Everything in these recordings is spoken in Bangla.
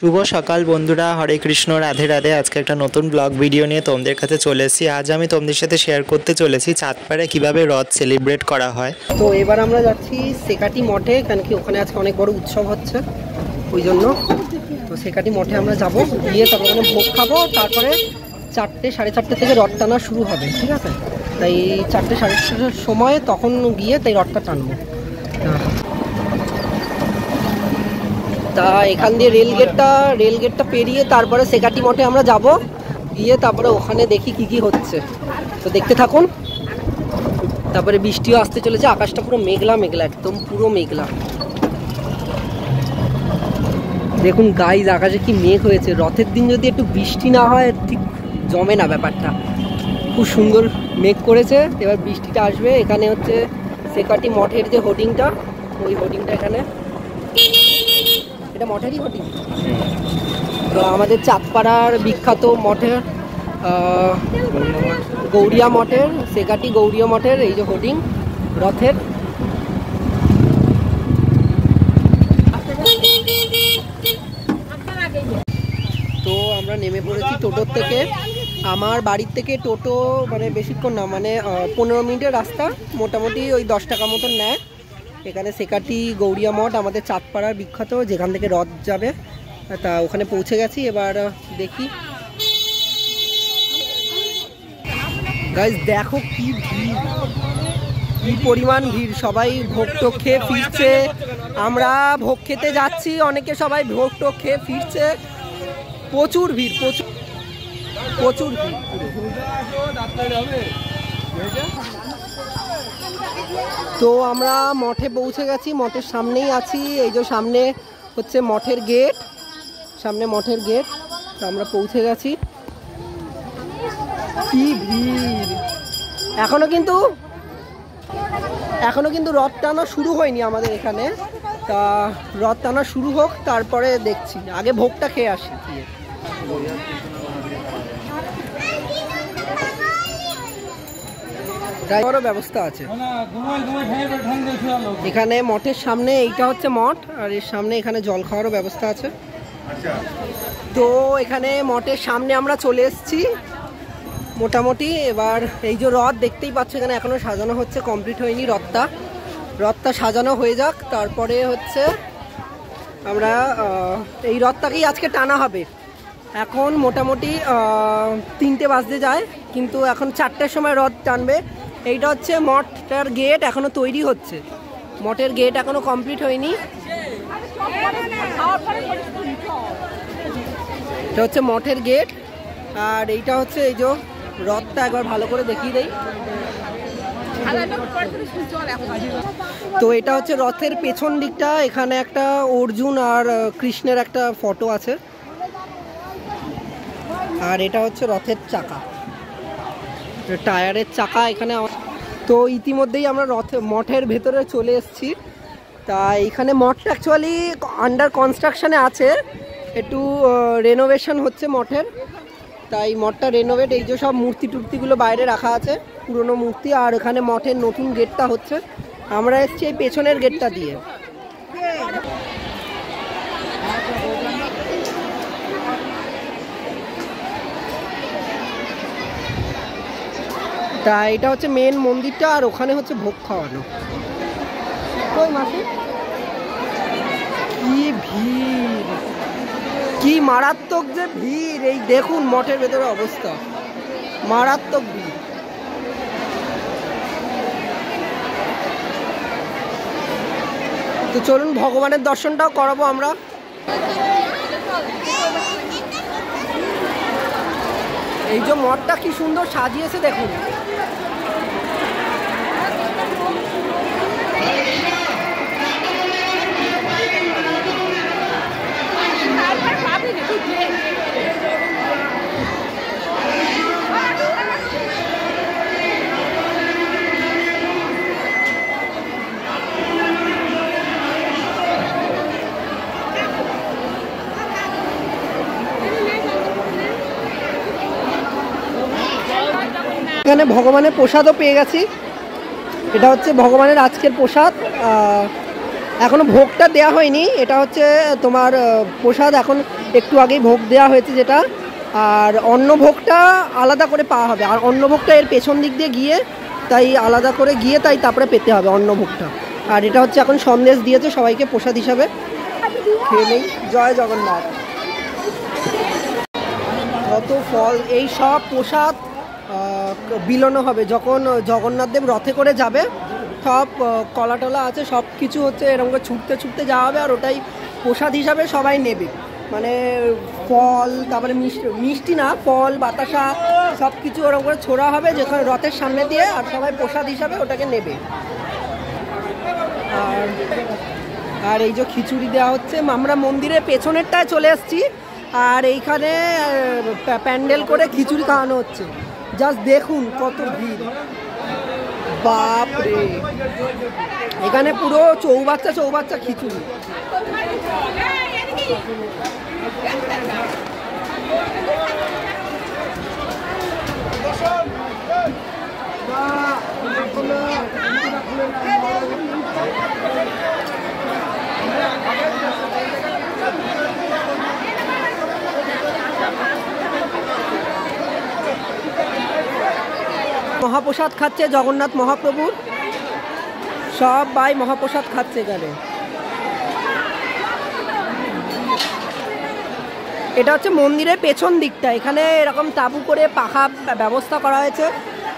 শুভ সকাল বন্ধুরা, হরে কৃষ্ণ, রাধে রাধে। আজকে একটা নতুন ব্লগ ভিডিও নিয়ে তোমাদের কাছে চলে এসেছি। আজ আমি তোমাদের সাথে শেয়ার করতে চলেছি চাঁদপাড়ায় কিভাবে রথ সেলিব্রেট করা হয়। তো এবার আমরা যাচ্ছি সেকাটি মঠে, কারণ কি ওখানে আজকে অনেক বড় উৎসব হচ্ছে, ওই জন্য। তো সেকাটি মঠে আমরা যাব, গিয়ে তারপর ওখানে ভোগ খাবো, তারপরে 4টে সাড়ে 4টে থেকে রথ টানা শুরু হবে, ঠিক আছে? তাই 4টে সাড়ে 4টার সময় তখন গিয়ে তাই রথটা টানবো। তা এখান দিয়ে রেলগেটটা পেরিয়ে তারপরে সেকাটি মঠে আমরা যাব, গিয়ে তারপরে ওখানে দেখি কি কি হচ্ছে। তো দেখতে থাকুন। তারপরে বৃষ্টিও আসতে চলেছে, আকাশটা পুরো মেঘলা মেঘলা, একদম পুরো মেঘলা। দেখুন গাইজ, আকাশে কি মেঘ হয়েছে। রথের দিন যদি একটু বৃষ্টি না হয় ঠিক জমে না ব্যাপারটা। খুব সুন্দর মেঘ করেছে, এবার বৃষ্টিটা আসবে। এখানে হচ্ছে সেকাটি মঠের যে হোর্ডিংটা, ওই হোর্ডিংটা এখানে, এটা মঠেরই হোর্ডিং। তো আমাদের চাঁদপাড়ার বিখ্যাত মঠের গৌরিয়া মঠের, সেকাটি গৌরিয়া মঠের এই যে হোর্ডিং রথের। তো আমরা নেমে পড়েছি টোটোর থেকে। আমার বাড়ির থেকে টোটো মানে বেশিক্ষণ না, মানে 15 মিনিটের রাস্তা, মোটামুটি ওই 10 টাকা মতন নেয়। এখানে সেকাটি গৌরিয়া মঠ আমাদের চাঁদপাড়ার বিখ্যাত, যেখান থেকে রথ যাবে। তা ওখানে পৌঁছে গেছি, এবার দেখি। গাইস দেখো কি ভিড়, কি পরিমাণ ভিড়। সবাই ভোগ টোগ খেয়ে ফিরছে, আমরা ভোগ খেতে যাচ্ছি, অনেকে সবাই ভোগ টোগ খেয়ে ফিরছে। প্রচুর ভিড়, প্রচুর ভিড়। তো আমরা মঠে পৌঁছে গেছি, মঠের সামনেই আছি। এই যে সামনে হচ্ছে মঠের গেট, সামনে মঠের গেট। তো আমরা পৌঁছে গেছি। কি ভিড়! এখনো কিন্তু রথ টানা শুরু হয়নি আমাদের এখানে। তা রথ টানা শুরু হোক, তারপরে দেখছি। আগে ভোগটা খেয়ে আসি। ড্রাইভারও ব্যবস্থা আছে এখানে মঠের সামনে। এইটা হচ্ছে মঠ, আর এর সামনে এখানে জল খাওয়ারও ব্যবস্থা আছে। তো এখানে মঠের সামনে আমরা চলে এসেছি মোটামুটি। এবার এই যে রথ দেখতেই পাচ্ছ, এখানে এখনো সাজানো হচ্ছে, কমপ্লিট হয়নি রথটা সাজানো হয়ে যাক, তারপরে হচ্ছে আমরা এই রথটাকেই আজকে টানা হবে। এখন মোটামুটি 3টে বাজতে যায়, কিন্তু এখন 4টের সময় রথ টানবে। এইটা হচ্ছে মঠটার গেট, এখনো তৈরি হচ্ছে। মঠের গেট এখনো কমপ্লিট হয়নি। এটা হচ্ছে মঠের গেট, আর এইটা হচ্ছে এই যে রথটা। একবার ভালো করে দেখিয়ে দেই। তো এটা হচ্ছে রথের পেছন দিকটা, এখানে একটা অর্জুন আর কৃষ্ণের একটা ফটো আছে। আর এটা হচ্ছে রথের চাকা, টায়ারের চাকা এখানে। তো ইতিমধ্যেই আমরা মঠের ভেতরে চলে এসেছি। তা এখানে মঠটা অ্যাকচুয়ালি আন্ডার কনস্ট্রাকশানে আছে, একটু রেনোভেশন হচ্ছে মঠের। তাই মঠটা রেনোভেট, এই যে সব মূর্তি টুর্তিগুলো বাইরে রাখা আছে, পুরনো মূর্তি। আর এখানে মঠের নতুন গেটটা হচ্ছে, আমরা এসেছি এই পেছনের গেটটা দিয়ে। তা এটা হচ্ছে মেন মন্দিরটা, আর ওখানে হচ্ছে ভোগ খাওয়ানো। ওই মাসে কি ভিড়, কি মারাত্মক যে ভিড়! এই দেখুন মঠের ভেতরে অবস্থা, মারাত্মক ভিড়। তো চলুন ভগবানের দর্শনটাও করাবো আমরা। এই যে মঠটা কি সুন্দর সাজিয়েছে দেখুন। এখানে ভগবানের প্রসাদও পেয়ে গেছি। এটা হচ্ছে ভগবানের আজকের প্রসাদ। এখনো ভোগটা দেয়া হয়নি, এটা হচ্ছে তোমার প্রসাদ, এখন একটু আগেই ভোগ দেওয়া হয়েছে যেটা। আর অন্নভোগটা আলাদা করে পাওয়া হবে, আর অন্নভোগটা এর পেছন দিক দিয়ে গিয়ে তাই আলাদা করে গিয়ে তাই তারপরে পেতে হবে অন্নভোগটা। আর এটা হচ্ছে এখন সন্দেশ দিয়েছে সবাইকে প্রসাদ হিসাবে, খেয়ে নেই। জয় জগন্নাথ। কত ফল, এই সব প্রসাদ বিলোনো হবে যখন জগন্নাথ দেব রথে করে যাবে। সব কলা টলা আছে, সব কিছু হচ্ছে এরকম করে ছুটতে ছুটতে যাওয়া হবে, আর ওটাই প্রসাদ হিসাবে সবাই নেবে। মানে ফল, তারপরে মিষ্টি না, ফল বাতাসা সব কিছু ওরকম করে ছোড়া হবে যেখানে রথের সামনে দিয়ে, আর সবাই প্রসাদ হিসাবে ওটাকে নেবে। আর এই যে খিচুড়ি দেওয়া হচ্ছে, আমরা মন্দিরের পেছনেরটায় চলে এসেছি, আর এইখানে প্যান্ডেল করে খিচুড়ি খাওয়ানো হচ্ছে। জাস্ট দেখুন কত ভিড়, বাপরে! এখানে পুরো চৌবাচ্চা চৌবাচ্চা খিচুড়ি। মহাপ্রসাদ খাচ্ছে জগন্নাথ মহাপ্রভুর, সব ভাই মহাপ্রসাদ খাচ্ছে এখানে। এটা হচ্ছে মন্দিরের পেছন দিকটা, এখানে এরকম তাঁবু করে পাখা ব্যবস্থা করা হয়েছে,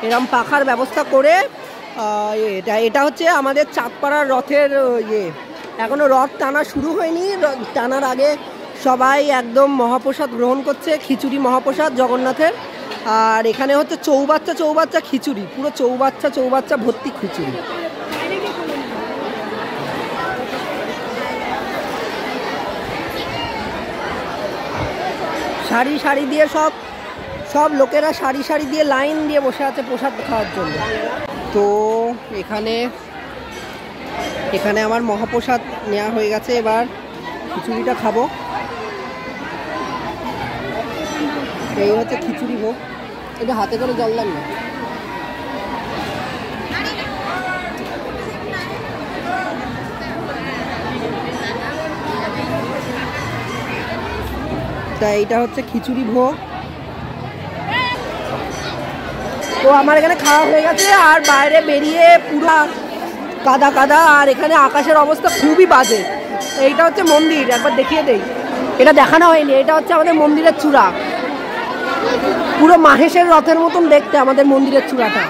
এরকম পাখার ব্যবস্থা করে। এটা হচ্ছে আমাদের চাঁদপাড়ার রথের ইয়ে, এখনও রথ টানা শুরু হয়নি, টানার আগে সবাই একদম মহাপ্রসাদ গ্রহণ করছে, খিচুড়ি মহাপ্রসাদ জগন্নাথের। আর এখানে হচ্ছে চৌবাচ্চা চৌবাচ্চা খিচুড়ি, পুরো চৌবাচ্চা চৌবাচ্চা ভর্তি খিচুড়ি। সারি সারি দিয়ে সব লোকেরা সারি সারি দিয়ে লাইন দিয়ে বসে আছে প্রসাদ খাওয়ার জন্য। তো এখানে আমার মহাপ্রসাদ নেওয়া হয়ে গেছে, এবার খিচুড়িটা খাবো। এই হচ্ছে খিচুড়ি ভোগ, এটা হাতে করে জল দেন না। তা এইটা হচ্ছে খিচুড়ি ভোগ। তো আমার এখানে খাওয়া হয়ে গেছে, আর বাইরে বেরিয়ে পুরো কাদা কাদা, আর এখানে আকাশের অবস্থা খুবই বাজে। এইটা হচ্ছে মন্দির, একবার দেখিয়ে দেই, এটা দেখানো হয়নি। এটা হচ্ছে আমাদের মন্দিরের চূড়া, পুরো মাহেশের রথের মতন দেখতে আমাদের মন্দিরের চূড়াটা।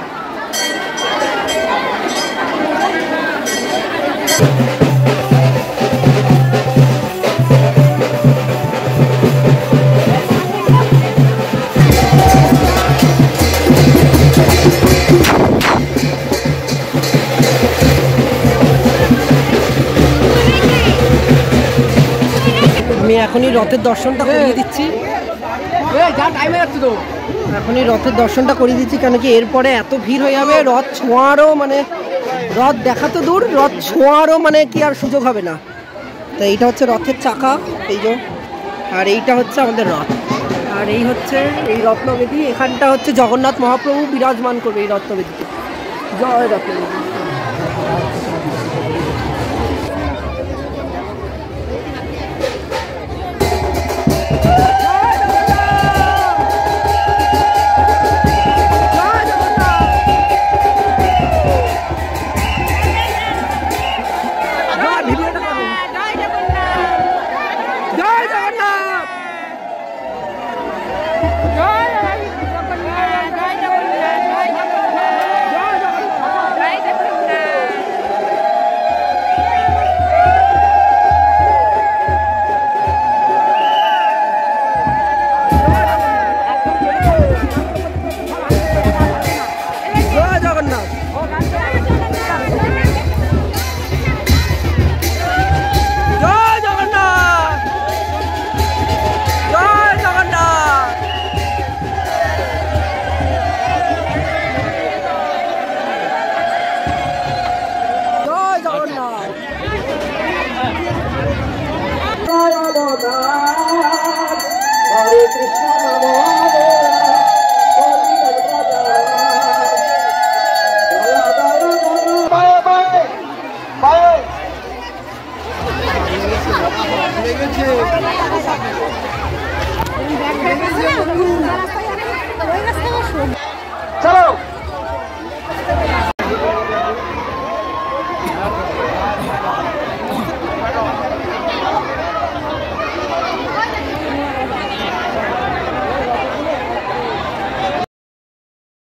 আমি এখনই রথের দর্শনটা করিয়ে দিচ্ছি, এখনই রথের দর্শনটা করিয়ে দিচ্ছি, কেন কি এরপরে এত ভিড় হয়ে যাবে, রথ ছোঁয়ারও মানে, রথ দেখা তো দূর, রথ ছোঁয়ারও মানে কি আর সুযোগ হবে না। তো এইটা হচ্ছে রথের চাকা, এই যে, আর এইটা হচ্ছে আমাদের রথ, আর এই হচ্ছে এই রত্নবেদী, এখানটা হচ্ছে জগন্নাথ মহাপ্রভু বিরাজমান করবে এই রত্নবেদীতে। জয় রত্নবেদী।